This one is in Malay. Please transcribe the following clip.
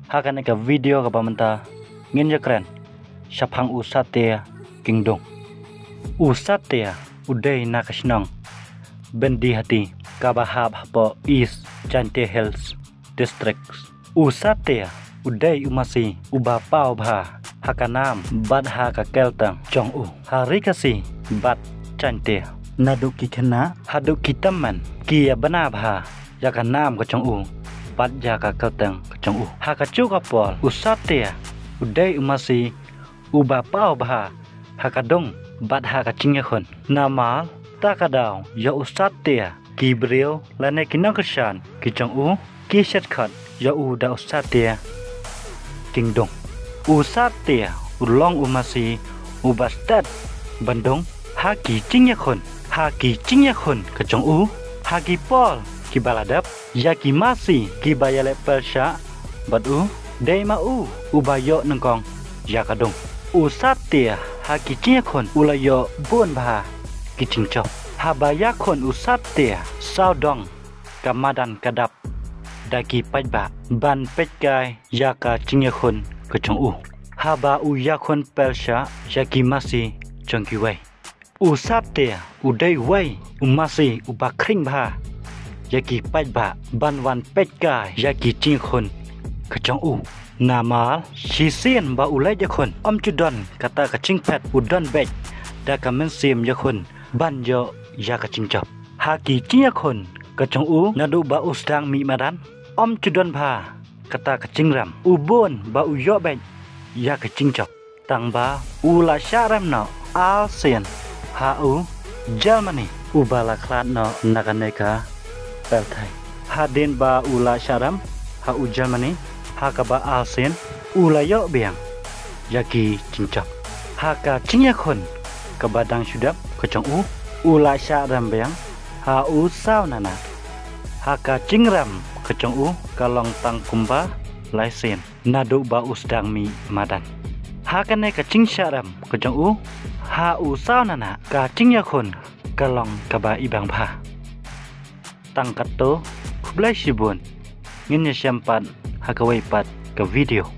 hakan ka video ka pamanta ngin ya keren syapang usate kingdom usate udai nakasnong bendi hati kabahab hapo East Chante Hills districts usate udai umasi uba pau bha hakanam bad ha ka keltang chong u hari kasi bad Chante naduk kikena haduk kitaman kia bana bha yakanam ka chong u bad jaka keltang ka chong u hakachu ka pol usate udai umasi uba pau bha hakadong bad ha ka chingya khon namal takadaw ya usate ki brio lane kinakashan ki chong u ki shet khat ya u da usate kingdom usate ulong umasi ubastat bandong haki chingya khon ka chong u haki pol ki baladap yaki masi ki bayale persha badu dei ma u ubayo nangkong yakadong usate haki chingya khon ulayo bon bha ki chingchop habaya khon usate saudong kamadan kadap daki pajba ban pejkai yaka chingya khon ka chong u haba u yakhon persha yaki masi chongki wai usate udai wai umasi ubakring bha yaki pajba banwan pejkai yaki ching khon ka chong u namal shisien ba ulai yakhon omchudon kata ka chingpet udon bej da kamen sim yakhon ban yo yaka chingchop haki ching yakhon ka chong u nadu ba usdang mi madan omchudon bha kata ka chingram ubon ba uyo bej yaka chingchop tangba ula sharam no alsien ha u Germany ubala klat no nakaneka pelthai hadin ba ula sharam ha u Germany ha ka ba alsien ula yo biang yaki chingchop ha ka chingya khon ka badang shudap ka chong u ula sharam biang ha u sao nana ha ka chingram ka chong u kalong tang kumba laisen nadu ba usdang mi madan hakane ka ching sharam ka chong u ha u sao nana ka chingya khon kalong ka ba ibang pha tang katto khublai shibun ngin ya syampan hakawai pat ka video